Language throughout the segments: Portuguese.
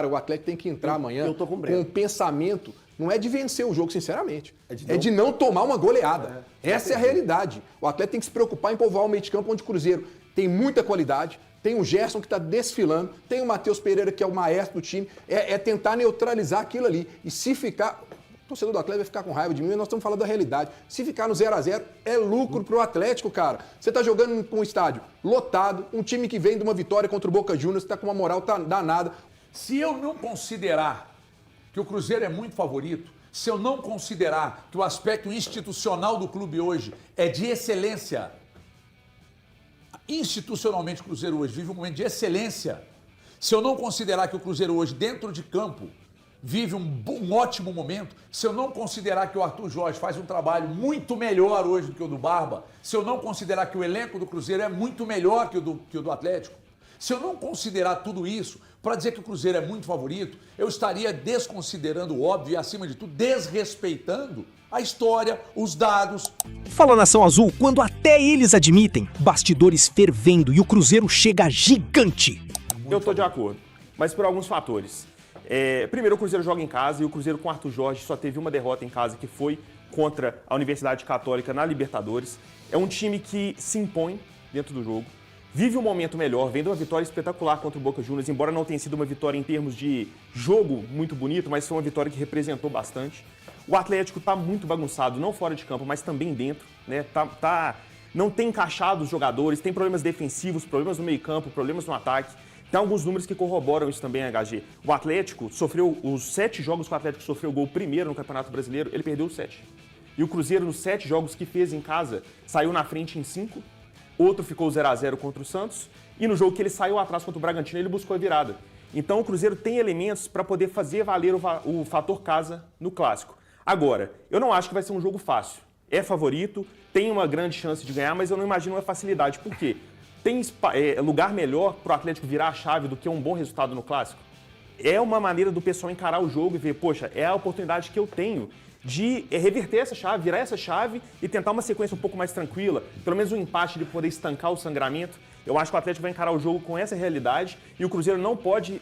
O Atlético tem que entrar amanhã com um pensamento, não é de vencer o jogo, sinceramente. É de não tomar uma goleada. Essa é a realidade. O Atlético tem que se preocupar em povoar o meio de campo, onde o Cruzeiro tem muita qualidade, tem o Gerson que está desfilando, tem o Matheus Pereira, que é o maestro do time. É tentar neutralizar aquilo ali. E se ficar... O torcedor do Atlético vai ficar com raiva de mim, mas nós estamos falando da realidade. Se ficar no 0x0, é lucro pro Atlético, cara. Você tá jogando com um estádio lotado, um time que vem de uma vitória contra o Boca Juniors, tá com uma moral danada. Se eu não considerar que o Cruzeiro é muito favorito, se eu não considerar que o aspecto institucional do clube hoje é de excelência, institucionalmente o Cruzeiro hoje vive um momento de excelência, se eu não considerar que o Cruzeiro hoje, dentro de campo, vive um ótimo momento, se eu não considerar que o Arthur Jorge faz um trabalho muito melhor hoje do que o do Barba, se eu não considerar que o elenco do Cruzeiro é muito melhor que o do Atlético, se eu não considerar tudo isso para dizer que o Cruzeiro é muito favorito, eu estaria desconsiderando o óbvio e, acima de tudo, desrespeitando a história, os dados. Fala Nação Azul, quando até eles admitem, bastidores fervendo e o Cruzeiro chega gigante. Eu tô de acordo, mas por alguns fatores. Primeiro, o Cruzeiro joga em casa e o Cruzeiro com o Arthur Jorge só teve uma derrota em casa, que foi contra a Universidade Católica na Libertadores. É um time que se impõe dentro do jogo, vive um momento melhor, vem de uma vitória espetacular contra o Boca Juniors, embora não tenha sido uma vitória em termos de jogo muito bonito, mas foi uma vitória que representou bastante. O Atlético está muito bagunçado, não fora de campo, mas também dentro, né? Não tem encaixado os jogadores, tem problemas defensivos, problemas no meio-campo, problemas no ataque. Tem alguns números que corroboram isso também, HG. O Atlético sofreu, os 7 jogos que o Atlético sofreu gol primeiro no Campeonato Brasileiro, ele perdeu os 7. E o Cruzeiro, nos 7 jogos que fez em casa, saiu na frente em 5. Outro ficou 0x0 contra o Santos. E no jogo que ele saiu atrás contra o Bragantino, ele buscou a virada. Então o Cruzeiro tem elementos para poder fazer valer o fator casa no Clássico. Agora, eu não acho que vai ser um jogo fácil. É favorito, tem uma grande chance de ganhar, mas eu não imagino uma facilidade. Por quê? Tem lugar melhor para o Atlético virar a chave do que um bom resultado no Clássico? É uma maneira do pessoal encarar o jogo e ver, poxa, é a oportunidade que eu tenho de reverter essa chave, virar essa chave e tentar uma sequência um pouco mais tranquila, pelo menos um empate de poder estancar o sangramento. Eu acho que o Atlético vai encarar o jogo com essa realidade e o Cruzeiro não pode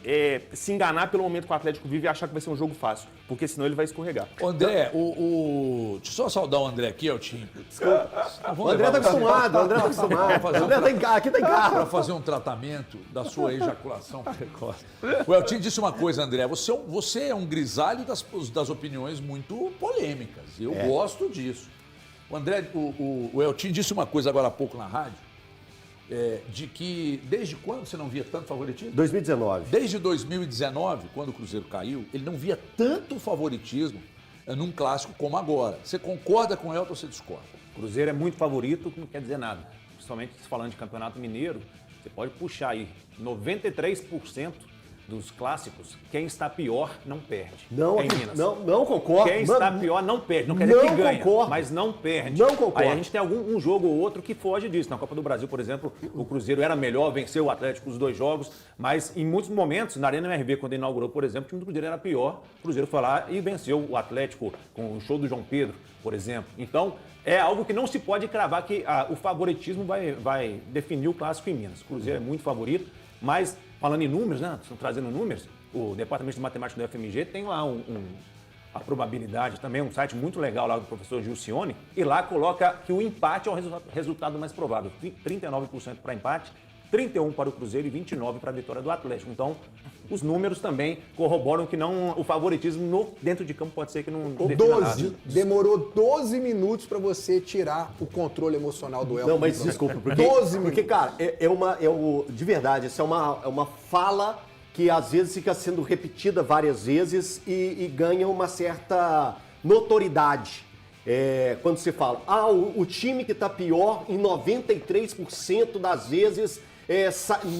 se enganar pelo momento que o Atlético vive e achar que vai ser um jogo fácil, porque senão ele vai escorregar. André, deixa eu só saudar o André aqui, Eltinho. Desculpa. O André tá acostumado, o André tá acostumado. Aqui tem carro. Para fazer um tratamento da sua ejaculação precoce. O Eltinho disse uma coisa, André, você é um grisalho das opiniões muito polêmicas. Eu gosto disso. O André, o Eltinho disse uma coisa agora há pouco na rádio, de que desde quando você não via tanto favoritismo? 2019. Desde 2019, quando o Cruzeiro caiu, ele não via tanto favoritismo num clássico como agora. Você concorda com o Elton ou você discorda? O Cruzeiro é muito favorito, não quer dizer nada. Principalmente falando de Campeonato Mineiro, você pode puxar aí 93% dos clássicos, quem está pior não perde. Não, em Minas. não concordo. Quem está pior não perde. Não quer dizer que ganha, concordo. mas não perde. Não concordo. Aí a gente tem um jogo ou outro que foge disso. Na Copa do Brasil, por exemplo, o Cruzeiro era melhor, venceu o Atlético os 2 jogos, mas em muitos momentos, na Arena MRV, quando inaugurou, por exemplo, o time do Cruzeiro era pior. O Cruzeiro foi lá e venceu o Atlético com o show do João Pedro, por exemplo. Então, é algo que não se pode cravar que o favoritismo vai definir o clássico em Minas. O Cruzeiro é muito favorito, mas falando em números, né? Estão trazendo números. O Departamento de Matemática do FMG tem lá a probabilidade, também um site muito legal lá do professor Gilcione, e lá coloca que o empate é o resultado mais provável. 39% para empate, 31% para o Cruzeiro e 29% para a vitória do Atlético. Então, os números também corroboram que o favoritismo dentro de campo pode ser que não defina nada. Demorou 12 minutos para você tirar o controle emocional do Elton. Não, mas desculpa, porque, 12 porque minutos. cara, de verdade, essa é uma fala que às vezes fica sendo repetida várias vezes e ganha uma certa notoriedade. Quando você fala, o time que está pior em 93% das vezes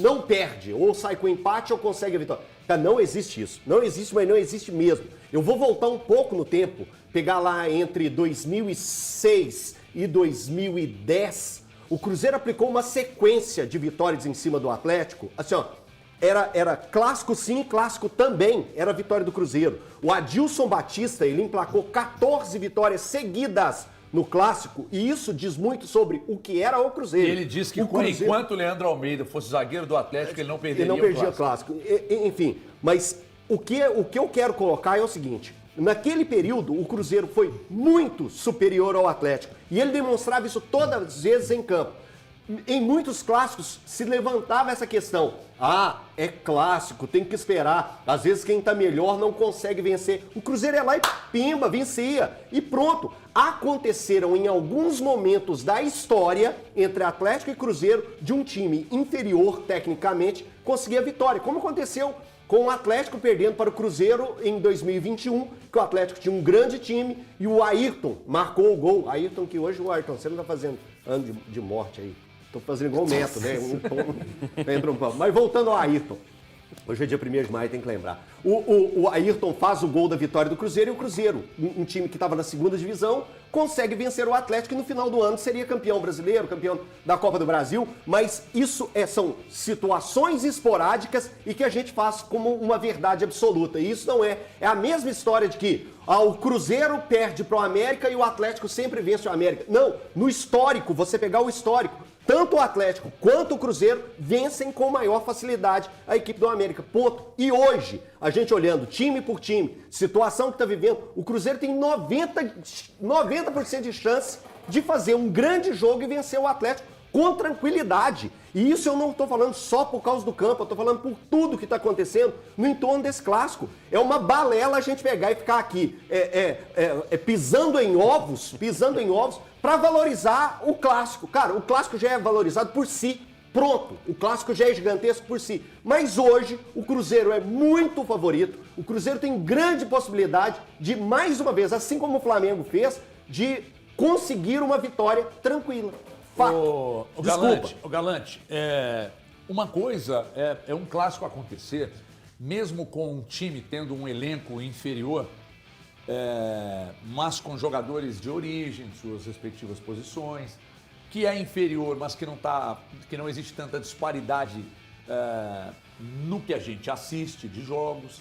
não perde, ou sai com empate ou consegue a vitória. Cara, não existe isso. Não existe, mas não existe mesmo. Eu vou voltar um pouco no tempo, pegar lá entre 2006 e 2010, o Cruzeiro aplicou uma sequência de vitórias em cima do Atlético, assim, ó, era clássico sim, clássico também, era a vitória do Cruzeiro. O Adilson Batista, ele emplacou 14 vitórias seguidas no clássico, e isso diz muito sobre o que era o Cruzeiro. E ele disse que enquanto o Leandro Almeida fosse zagueiro do Atlético, ele não perderia o clássico. Enfim, mas o que eu quero colocar é o seguinte: naquele período, o Cruzeiro foi muito superior ao Atlético. E ele demonstrava isso todas as vezes em campo. Em muitos clássicos se levantava essa questão. Ah, é clássico, tem que esperar. Às vezes quem tá melhor não consegue vencer. O Cruzeiro ia lá e pimba, vencia. E pronto. Aconteceram em alguns momentos da história entre Atlético e Cruzeiro de um time inferior tecnicamente conseguir a vitória. Como aconteceu com o Atlético perdendo para o Cruzeiro em 2021, que o Atlético tinha um grande time e o Ayrton marcou o gol. Ayrton, que hoje o Ayrton, você não tá fazendo ano de morte aí. Tô fazendo igual o Neto, né? Entra um pau. Mas voltando ao Ayrton. Hoje é dia 1º de maio, tem que lembrar. O Ayrton faz o gol da vitória do Cruzeiro e o Cruzeiro, um time que estava na 2ª divisão, consegue vencer o Atlético e no final do ano seria campeão brasileiro, campeão da Copa do Brasil. Mas isso são situações esporádicas e que a gente faz como uma verdade absoluta. E isso não é. É a mesma história de que o Cruzeiro perde para o América e o Atlético sempre vence o América. Não, no histórico, você pegar o histórico, tanto o Atlético quanto o Cruzeiro vencem com maior facilidade a equipe do América. Ponto. E hoje, a gente olhando time por time, situação que está vivendo, o Cruzeiro tem 90% de chance de fazer um grande jogo e vencer o Atlético com tranquilidade. E isso eu não estou falando só por causa do campo, eu estou falando por tudo que está acontecendo no entorno desse clássico. É uma balela a gente pegar e ficar aqui pisando em ovos, para valorizar o clássico. Cara, o clássico já é valorizado por si. Pronto, o clássico já é gigantesco por si. Mas hoje o Cruzeiro é muito favorito. O Cruzeiro tem grande possibilidade de, mais uma vez, assim como o Flamengo fez, de conseguir uma vitória tranquila. Fato. O Galante, uma coisa é um clássico acontecer, mesmo com um time tendo um elenco inferior, mas com jogadores de origem, suas respectivas posições, que é inferior, mas que não existe tanta disparidade no que a gente assiste de jogos.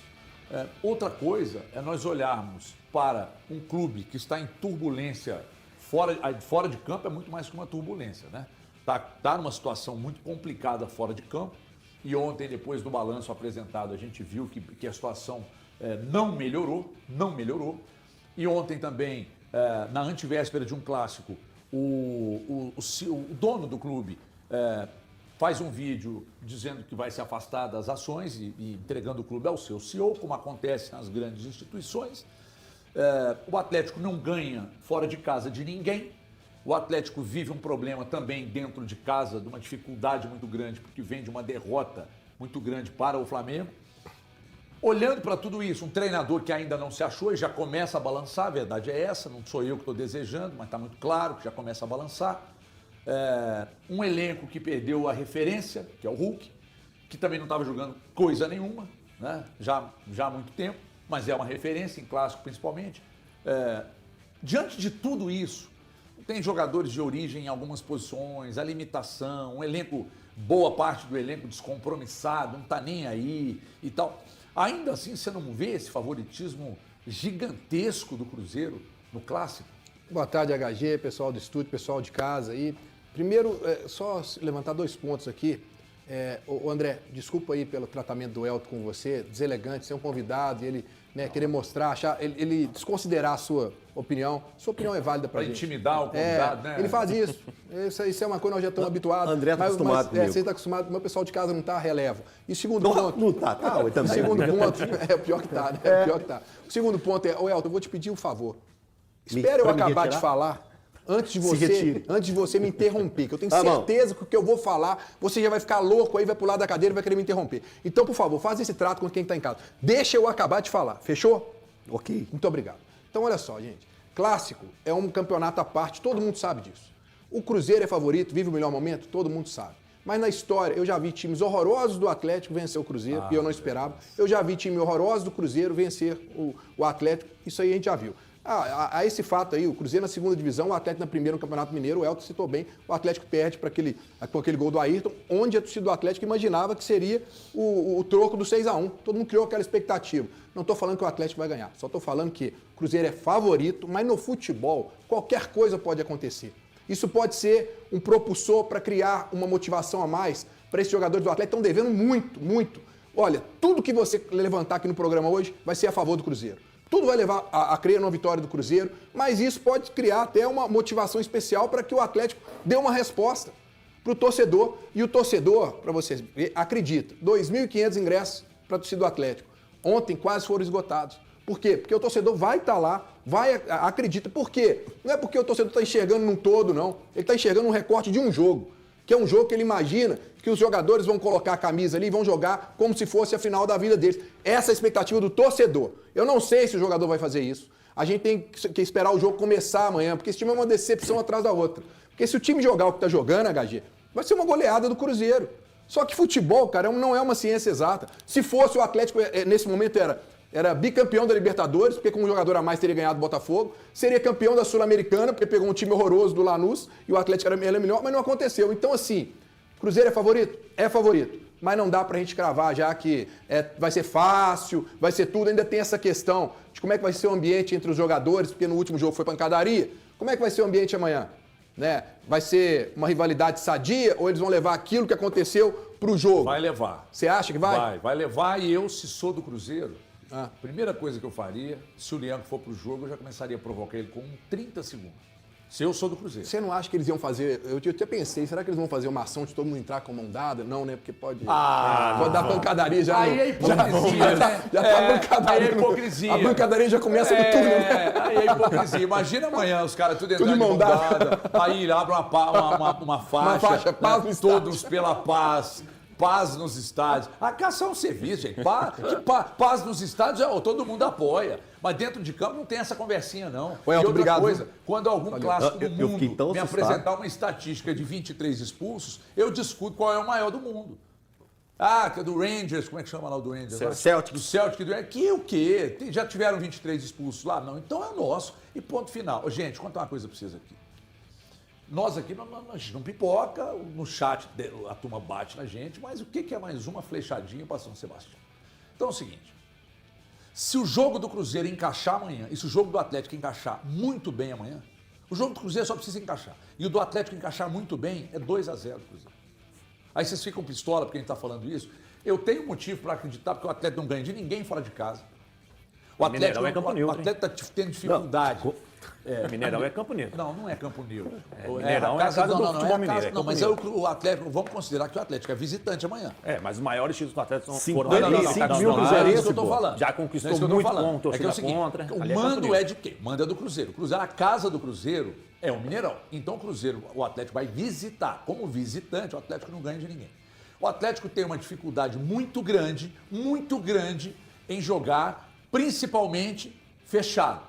Outra coisa é nós olharmos para um clube que está em turbulência fora de campo, é muito mais que uma turbulência, né? Tá numa situação muito complicada fora de campo, e ontem, depois do balanço apresentado, a gente viu que a situação não melhorou, e ontem também, na antivéspera de um clássico, o dono do clube faz um vídeo dizendo que vai se afastar das ações e entregando o clube ao seu CEO, como acontece nas grandes instituições. O Atlético não ganha fora de casa de ninguém. O Atlético vive um problema também dentro de casa, de uma dificuldade muito grande, porque vem de uma derrota muito grande para o Flamengo. Olhando para tudo isso, um treinador que ainda não se achou e já começa a balançar, a verdade é essa, não sou eu que estou desejando, mas está muito claro que já começa a balançar. Um elenco que perdeu a referência, que é o Hulk, que também não estava jogando coisa nenhuma, né? já há muito tempo, mas é uma referência em clássico principalmente. Diante de tudo isso, tem jogadores de origem em algumas posições, a limitação, um elenco, boa parte do elenco descompromissado, não está nem aí e tal. Ainda assim, você não vê esse favoritismo gigantesco do Cruzeiro no clássico? Boa tarde, HG, pessoal do estúdio, pessoal de casa aí. Primeiro, só levantar 2 pontos aqui. O André, desculpa aí pelo tratamento do Elton com você, deselegante, ser um convidado e ele querer mostrar, ele desconsiderar a sua opinião. Sua opinião é válida pra gente. Intimidar o convidado, né? Ele faz isso. Isso é uma coisa que nós já estamos habituados. André está acostumado comigo. Você está acostumado, meu pessoal de casa não está, relevo. E segundo ponto... Não está, eu também. Segundo ponto, pior que tá, né? Pior que tá. O segundo ponto é, Elton, eu vou te pedir um favor. Espera eu acabar de falar antes de você me interromper, que eu tenho certeza que o que eu vou falar, você já vai ficar louco aí, vai pular da cadeira e vai querer me interromper. Então, por favor, faz esse trato com quem está em casa. Deixa eu acabar de falar, fechou? Ok. Muito obrigado. Então, olha só, gente. Clássico é um campeonato à parte, todo mundo sabe disso. O Cruzeiro é favorito, vive o melhor momento, todo mundo sabe. Mas na história, eu já vi times horrorosos do Atlético vencer o Cruzeiro, e eu não esperava. Eu já vi time horroroso do Cruzeiro vencer o Atlético, isso aí a gente já viu. A esse fato aí, o Cruzeiro na 2ª divisão, o Atlético na 1ª no Campeonato Mineiro, o Elton citou bem, o Atlético perde com aquele gol do Ayrton, onde a torcida do Atlético imaginava que seria o troco do 6-1. Todo mundo criou aquela expectativa. Não estou falando que o Atlético vai ganhar, só estou falando que o Cruzeiro é favorito, mas no futebol qualquer coisa pode acontecer. Isso pode ser um propulsor para criar uma motivação a mais para esses jogadores do Atlético que estão devendo muito, muito. Olha, tudo que você levantar aqui no programa hoje vai ser a favor do Cruzeiro. Tudo vai levar a crer numa vitória do Cruzeiro, mas isso pode criar até uma motivação especial para que o Atlético dê uma resposta para o torcedor. E o torcedor, para vocês verem, acredita, 2.500 ingressos para a torcida do Atlético. Ontem quase foram esgotados. Por quê? Porque o torcedor vai estar lá, acredita. Por quê? Não é porque o torcedor está enxergando num todo, não. Ele está enxergando um recorte de um jogo, que é um jogo que ele imagina que os jogadores vão colocar a camisa ali e vão jogar como se fosse a final da vida deles. Essa é a expectativa do torcedor. Eu não sei se o jogador vai fazer isso. A gente tem que esperar o jogo começar amanhã, porque esse time é uma decepção atrás da outra. Porque se o time jogar o que está jogando, HG, vai ser uma goleada do Cruzeiro. Só que futebol, cara, não é uma ciência exata. Se fosse o Atlético, nesse momento era bicampeão da Libertadores, porque com um jogador a mais teria ganhado o Botafogo. Seria campeão da Sul-Americana, porque pegou um time horroroso do Lanús e o Atlético era melhor, mas não aconteceu. Então, assim, Cruzeiro é favorito? É favorito. Mas não dá pra gente cravar já que vai ser fácil, vai ser tudo. Ainda tem essa questão de como é que vai ser o ambiente entre os jogadores, porque no último jogo foi pancadaria. Como é que vai ser o ambiente amanhã? Né? Vai ser uma rivalidade sadia ou eles vão levar aquilo que aconteceu pro jogo? Vai levar. Você acha que vai? Vai levar, e eu, se sou do Cruzeiro, primeira coisa que eu faria, se o Leandro for pro jogo, eu já começaria a provocar ele com 30 segundos. Se eu sou do Cruzeiro. Você não acha que eles iam fazer... Eu até pensei, será que eles vão fazer uma ação de todo mundo entrar com a mão dada? Não, né? Porque pode dar pancadaria já. Aí é hipocrisia, né? Já tá pancadaria. Aí é hipocrisia. A pancadaria já começa no túnel, né? Aí é hipocrisia. Imagina amanhã os caras tudo entrando de mão dada. Aí abre uma faixa, paz no todos pela paz. Paz nos estádios. A caça é um serviço, gente. Paz nos estádios, todo mundo apoia. Mas dentro de campo não tem essa conversinha, não. Elton, e outra obrigado. Coisa, quando algum clássico do eu fiquei tão mundo me assustado. apresentar uma estatística de 23 expulsos, eu discuto qual é o maior do mundo. Que é do Rangers, como é que chama lá o do Rangers? Celtic. Do Celtic, que o quê? Já tiveram 23 expulsos lá? Não, então é nosso. E ponto final. Gente, vou contar uma coisa pra vocês aqui. Nós aqui não pipoca, no chat a turma bate na gente, mas o que é mais uma flechadinha para São Sebastião? Então é o seguinte, se o jogo do Cruzeiro encaixar amanhã, e se o jogo do Atlético encaixar muito bem amanhã, o jogo do Cruzeiro só precisa encaixar. E o do Atlético encaixar muito bem, é 2-0 Cruzeiro. Aí vocês ficam pistola porque a gente está falando isso. Eu tenho motivo para acreditar, porque o Atlético não ganha de ninguém fora de casa. O Atlético está tendo dificuldade. Mineirão é Campo Neutro. Não é Campo Neutro. Mineirão é a casa do futebol mineiro. Não, mas o Atlético, vamos considerar que o Atlético é visitante amanhã. Mas os maiores títulos do Atlético foram 55 mil É isso que eu tô falando. Já conquistou É isso que eu tô muito falando. com torcida É o seguinte, contra. o mando é de quem? Manda do Cruzeiro. A casa do Cruzeiro é o Mineirão. Então o Atlético vai visitar. Como visitante, o Atlético não ganha de ninguém. O Atlético tem uma dificuldade muito grande em jogar, principalmente fechado.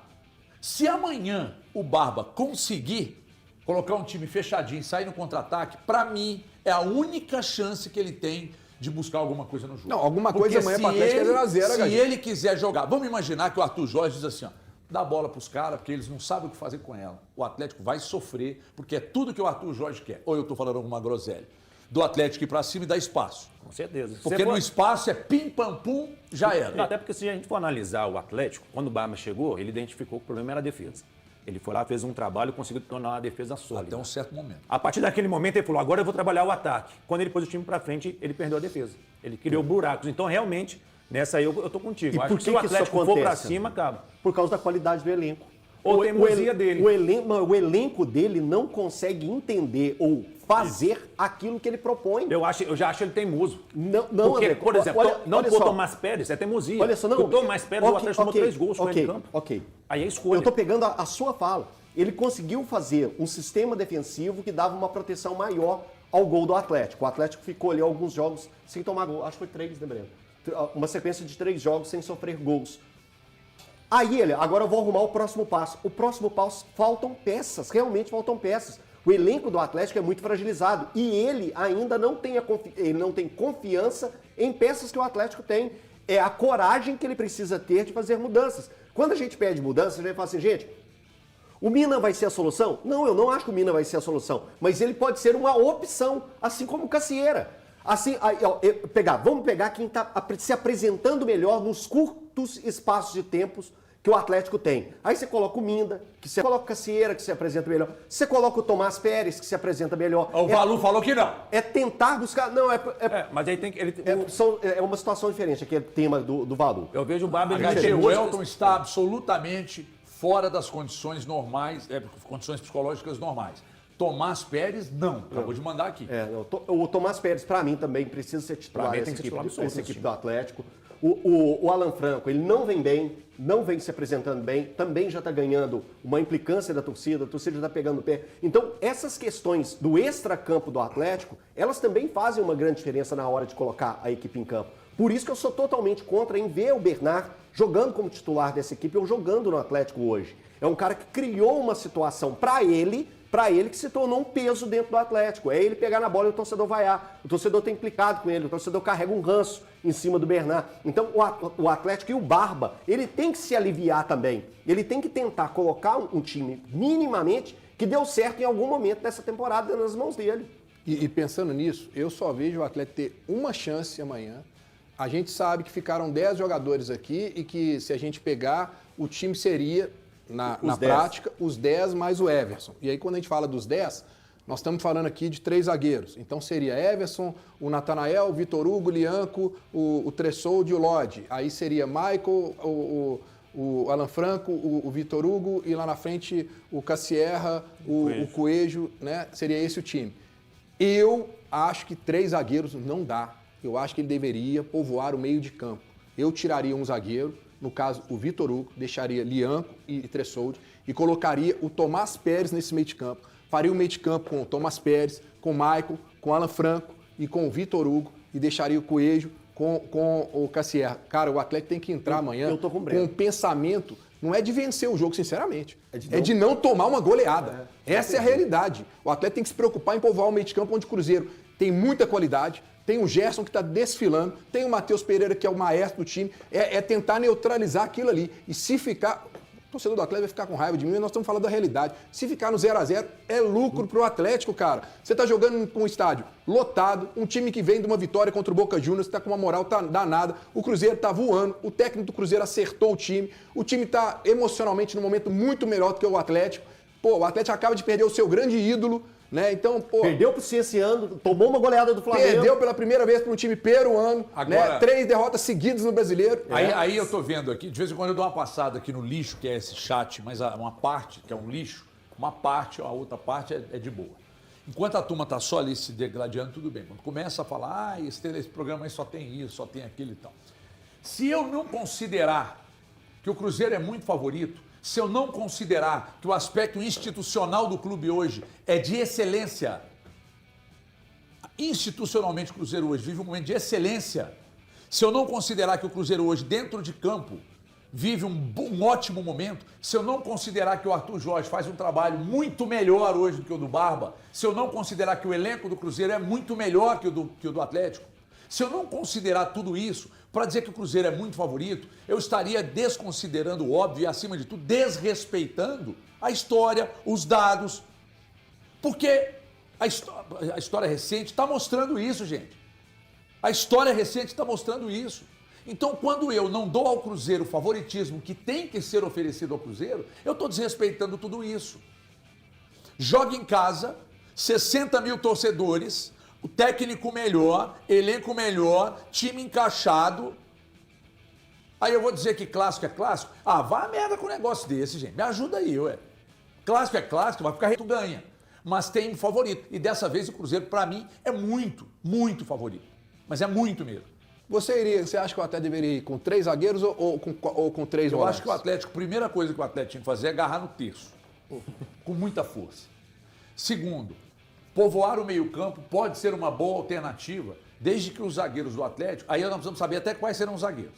Se amanhã o Barba conseguir colocar um time fechadinho e sair no contra-ataque, pra mim é a única chance que ele tem de buscar alguma coisa no jogo. Não, alguma coisa amanhã pra Atlético é 0-0, Se ele quiser jogar, vamos imaginar que o Arthur Jorge diz assim, dá a bola pros caras, porque eles não sabem o que fazer com ela. O Atlético vai sofrer, porque é tudo que o Arthur Jorge quer. Ou eu tô falando alguma groselha. Do Atlético ir pra cima e dar espaço. Com certeza. Porque no espaço é pim, pam, pum, já era. Não, até porque se a gente for analisar o Atlético, quando o Barba chegou, ele identificou que o problema era a defesa. Ele foi lá, fez um trabalho e conseguiu tornar a defesa sólida. Até um certo momento. A partir daquele momento ele falou, agora eu vou trabalhar o ataque. Quando ele pôs o time pra frente, ele perdeu a defesa. Ele criou buracos. Então, realmente, nessa aí eu tô contigo. E Acho por que se o Atlético for pra acontece? cima, acaba. Por causa da qualidade do elenco. Ou teimosia dele. O elenco dele não consegue entender ou fazer aquilo que ele propõe. Eu já acho ele teimoso. Não, Porque, André, por exemplo, olha por só. Tomás Pérez é teimosia. Olha só, não. O Tomás Pérez, o Atlético tomou 3 gols com ele no campo. Ok. Aí é escolha. Eu tô pegando a sua fala. Ele conseguiu fazer um sistema defensivo que dava uma proteção maior ao gol do Atlético. O Atlético ficou ali alguns jogos sem tomar gol. Acho que foi 3, né, Breno? Uma sequência de 3 jogos sem sofrer gols. Aí agora eu vou arrumar o próximo passo. O próximo passo, faltam peças, realmente faltam peças. O elenco do Atlético é muito fragilizado e ele ainda não tem confiança em peças que o Atlético tem. É a coragem que ele precisa ter de fazer mudanças. Quando a gente pede mudanças, a gente fala assim, gente, o Mina vai ser a solução? Não, eu não acho que o Mina vai ser a solução, mas ele pode ser uma opção, assim como o Cassieira. Assim, vamos pegar quem está se apresentando melhor nos curtos espaços de tempos que o Atlético tem. Aí você coloca o Minda, que você coloca o Cassieira, que se apresenta melhor. Você coloca o Tomás Pérez, que se apresenta melhor. O Valu falou que não. É tentar buscar... Não, Mas aí tem que... é uma situação diferente, aquele tema do Valu. Eu vejo o Barba... O Elton está absolutamente fora das condições normais, condições psicológicas normais. Tomás Pérez, não. Acabou de mandar aqui. O Tomás Pérez, para mim, também precisa ser titular Pra mim, tem que ser titular absoluto essa nesse equipe time. do Atlético. O Alan Franco, ele não vem bem, não vem se apresentando bem, também já está ganhando uma implicância da torcida, a torcida já está pegando o pé. Então, essas questões do extracampo do Atlético, elas também fazem uma grande diferença na hora de colocar a equipe em campo. Por isso que eu sou totalmente contra em ver o Bernard jogando como titular dessa equipe ou jogando no Atlético hoje. É um cara que criou uma situação para ele que se tornou um peso dentro do Atlético. É ele pegar na bola e o torcedor vaiar. O torcedor está implicado com ele, o torcedor carrega um ranço em cima do Bernard. Então o Atlético e o Barba, ele tem que se aliviar também. Ele tem que tentar colocar um time minimamente que deu certo em algum momento dessa temporada nas mãos dele. E pensando nisso, eu só vejo o Atlético ter uma chance amanhã. A gente sabe que ficaram 10 jogadores aqui e que se a gente pegar, o time seria... Na prática, os 10 mais o Everson. E aí, quando a gente fala dos 10, nós estamos falando aqui de 3 zagueiros. Então, seria Everson, o Natanael, o Vitor Hugo, o Lianco, o Tressoldi e o Lodi. Aí seria Michael, o Alan Franco, o Vitor Hugo e lá na frente o Cassierra, o Coelho, né? Seria esse o time. Eu acho que 3 zagueiros não dá. Eu acho que ele deveria povoar o meio de campo. Eu tiraria um zagueiro, no caso, o Vitor Hugo, deixaria Lianco e Tressoldi e colocaria o Tomás Pérez nesse meio de campo. Faria o meio de campo com o Tomás Pérez, com o Michael, com o Alan Franco e com o Vitor Hugo e deixaria o Coelho com o Cassierra. Cara, o Atlético tem que entrar amanhã com um pensamento, não é de vencer o jogo, sinceramente, é de não tomar uma goleada. Essa é a realidade. O Atlético tem que se preocupar em povoar o meio de campo onde o Cruzeiro tem muita qualidade, tem o Gerson que está desfilando, tem o Matheus Pereira que é o maestro do time, é tentar neutralizar aquilo ali. E se ficar, o torcedor do Atlético vai ficar com raiva de mim, mas nós estamos falando da realidade. Se ficar no 0x0, é lucro para o Atlético, cara. Você está jogando com um estádio lotado, um time que vem de uma vitória contra o Boca Juniors, está com uma moral danada, o Cruzeiro está voando, o técnico do Cruzeiro acertou o time está emocionalmente num momento muito melhor do que o Atlético. Pô, o Atlético acaba de perder o seu grande ídolo, né? Então, pô... Perdeu pro esse ano, tomou uma goleada do Flamengo. Perdeu pela primeira vez para um time peruano, Agora, né? 3 derrotas seguidas no Brasileiro. Aí eu tô vendo aqui, de vez em quando eu dou uma passada aqui no lixo, que é esse chat, mas uma parte, que é um lixo, uma parte, a outra parte é de boa. Enquanto a turma tá só ali se degladiando, tudo bem. Quando começa a falar, esse programa aí só tem isso, só tem aquilo e tal. Se eu não considerar que o Cruzeiro é muito favorito, se eu não considerar que o aspecto institucional do clube hoje é de excelência, institucionalmente o Cruzeiro hoje vive um momento de excelência, se eu não considerar que o Cruzeiro hoje, dentro de campo, vive um ótimo momento, se eu não considerar que o Arthur Jorge faz um trabalho muito melhor hoje do que o do Barba, se eu não considerar que o elenco do Cruzeiro é muito melhor que o do Atlético, se eu não considerar tudo isso para dizer que o Cruzeiro é muito favorito, eu estaria desconsiderando o óbvio e, acima de tudo, desrespeitando a história, os dados. Porque a história recente está mostrando isso, gente. A história recente está mostrando isso. Então, quando eu não dou ao Cruzeiro o favoritismo que tem que ser oferecido ao Cruzeiro, eu estou desrespeitando tudo isso. Joga em casa, 60 mil torcedores, o técnico melhor, elenco melhor, time encaixado. Aí eu vou dizer que clássico é clássico? Ah, vá a merda com um negócio desse, gente. Me ajuda aí, ué. Clássico é clássico, vai ficar tu ganha. Mas tem um favorito. E dessa vez o Cruzeiro, para mim, é muito, muito favorito. Mas é muito mesmo. Você acha que o Atlético deveria ir com 3 zagueiros ou com 3 volantes? Eu acho que o Atlético, a primeira coisa que o Atlético tinha que fazer é agarrar no terço. Com muita força. Segundo, povoar o meio-campo pode ser uma boa alternativa, desde que os zagueiros do Atlético... Aí nós precisamos saber até quais serão os zagueiros.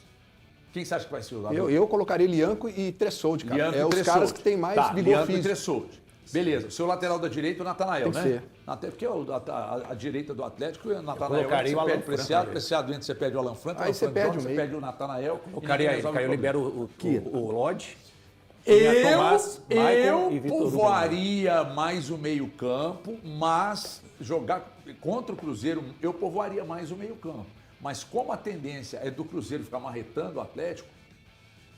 Quem você acha que vai ser o zagueiro? Eu colocaria Lianco e Tressoldi, cara. Lianco é e os Tressoldi. caras que têm mais vigor Lianco físico. E Tressoldi. Beleza. O seu lateral da direita, o Natanael, Tem que né? ser. Até porque a direita do Atlético, o Natanael, colocaria você o Alan perde Franco Preciado, aí. Preciado entra, você perde o Alan Franco, Aí Alan você Franco perde joga, o você meio. perde o Natanael. O Caiu libera o Lodge. Eu e Vitor Hugo. povoaria mais o meio-campo, mas jogar contra o Cruzeiro, eu povoaria mais o meio-campo. Mas como a tendência é do Cruzeiro ficar marretando o Atlético,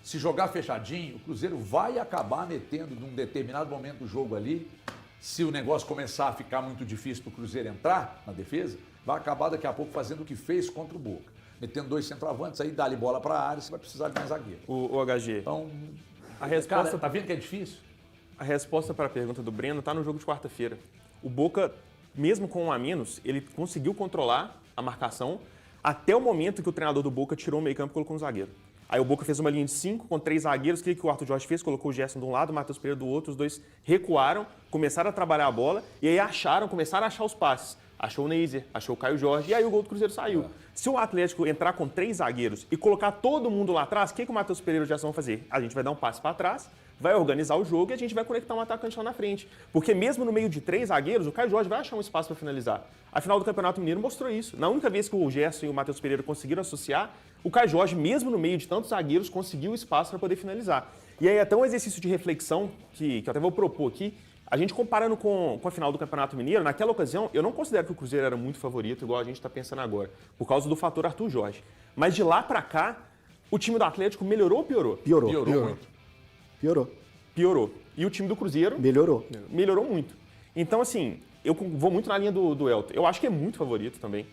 se jogar fechadinho, o Cruzeiro vai acabar metendo num determinado momento do jogo ali. Se o negócio começar a ficar muito difícil para o Cruzeiro entrar na defesa, vai acabar daqui a pouco fazendo o que fez contra o Boca. Metendo 2 centroavantes, aí dá-lhe bola para a área, você vai precisar de mais zagueiro. O HG, Então, a resposta, cara, tá vendo que é difícil? a resposta para a pergunta do Breno está no jogo de quarta-feira. O Boca, mesmo com 1 a menos, ele conseguiu controlar a marcação até o momento que o treinador do Boca tirou o meio-campo e colocou um zagueiro. Aí o Boca fez uma linha de 5 com 3 zagueiros. O que o Arthur Jorge fez? Colocou o Gerson de um lado, o Matheus Pereira do outro. Os dois recuaram, começaram a trabalhar a bola e aí começaram a achar os passes. Achou o Neiser, achou o Caio Jorge e aí o gol do Cruzeiro saiu. Se o Atlético entrar com 3 zagueiros e colocar todo mundo lá atrás, o que o Matheus Pereira e o Gerson vão fazer? A gente vai dar um passe para trás, vai organizar o jogo e a gente vai conectar um atacante lá na frente. Porque mesmo no meio de 3 zagueiros, o Caio Jorge vai achar um espaço para finalizar. A final do Campeonato Mineiro mostrou isso. Na única vez que o Gerson e o Matheus Pereira conseguiram associar, o Caio Jorge, mesmo no meio de tantos zagueiros, conseguiu espaço para poder finalizar. E aí até um exercício de reflexão, que eu até vou propor aqui, a gente comparando com a final do Campeonato Mineiro, naquela ocasião, eu não considero que o Cruzeiro era muito favorito, igual a gente está pensando agora, por causa do fator Arthur Jorge. Mas de lá para cá, o time do Atlético melhorou ou piorou? Piorou. Muito. Piorou. E o time do Cruzeiro Melhorou. muito. Então, assim, eu vou muito na linha do Elton. Eu acho que é muito favorito também.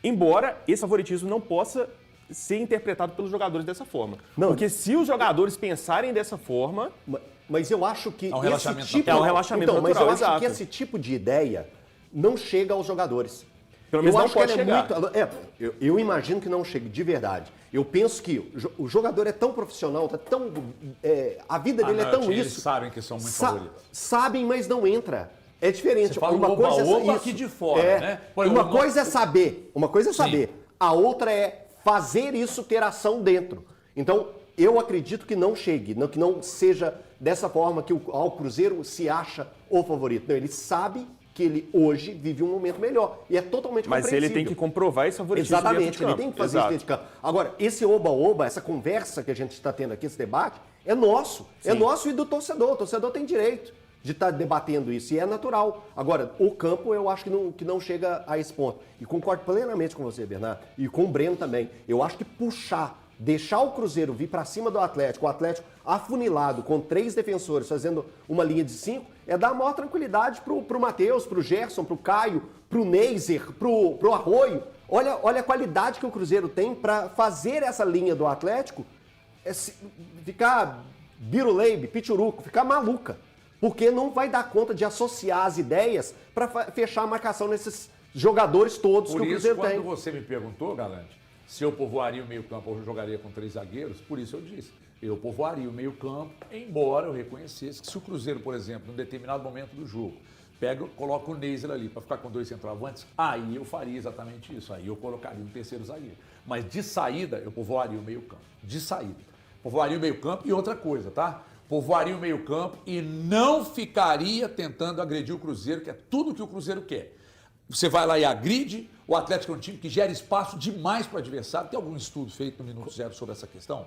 Embora esse favoritismo não possa ser interpretado pelos jogadores dessa forma. Não. Porque se os jogadores pensarem dessa forma, Mas eu acho que um relaxamento esse tipo... natural. É um relaxamento então, natural, mas eu acho exato. que esse tipo de ideia não chega aos jogadores. Pelo menos eu não acho pode que ela chegar. É muito, eu imagino que não chegue, de verdade. Eu penso que o jogador é tão profissional, tá tão, a vida dele é tão Eles isso. sabem que são muito favoritos. Sabem, mas não entra. É diferente. Você fala uma um coisa oba-oba isso. aqui de fora, né? Por Uma exemplo, coisa é saber, a outra é fazer isso ter ação dentro. Então, eu acredito que não chegue, que não seja dessa forma que o Cruzeiro se acha o favorito. Não, ele sabe que ele hoje vive um momento melhor e é totalmente mas compreensível. ele tem que comprovar esse favoritismo dentro Exatamente, de ele campo. tem que fazer Exato. isso dentro de campo. Agora, esse oba-oba, essa conversa que a gente está tendo aqui, esse debate, é nosso. É nosso e do torcedor. O torcedor tem direito de estar debatendo isso e é natural. Agora, o campo eu acho que não chega a esse ponto. E concordo plenamente com você, Bernardo, e com o Breno também. Eu acho que deixar o Cruzeiro vir para cima do Atlético, o Atlético afunilado, com 3 defensores, fazendo uma linha de 5, é dar maior tranquilidade pro Matheus, pro Gerson, pro Caio, pro Neiser, pro Arroio. Olha a qualidade que o Cruzeiro tem para fazer essa linha do Atlético ficar biruleibe, pichuruco, ficar maluca. Porque não vai dar conta de associar as ideias para fechar a marcação nesses jogadores todos Por que o isso, Cruzeiro quando tem. você me perguntou, Galante, se eu povoaria o meio-campo ou jogaria com 3 zagueiros, por isso eu disse. Eu povoaria o meio-campo, embora eu reconhecesse que se o Cruzeiro, por exemplo, em um determinado momento do jogo, coloca o Neiser ali para ficar com 2 centroavantes, aí eu faria exatamente isso. Aí eu colocaria um 3º zagueiro. Mas de saída, eu povoaria o meio-campo. De saída. Povoaria o meio-campo e outra coisa, tá? Povoaria o meio-campo e não ficaria tentando agredir o Cruzeiro, que é tudo que o Cruzeiro quer. Você vai lá e agride, o Atlético é um time que gera espaço demais para o adversário. Tem algum estudo feito no Minuto Zero sobre essa questão?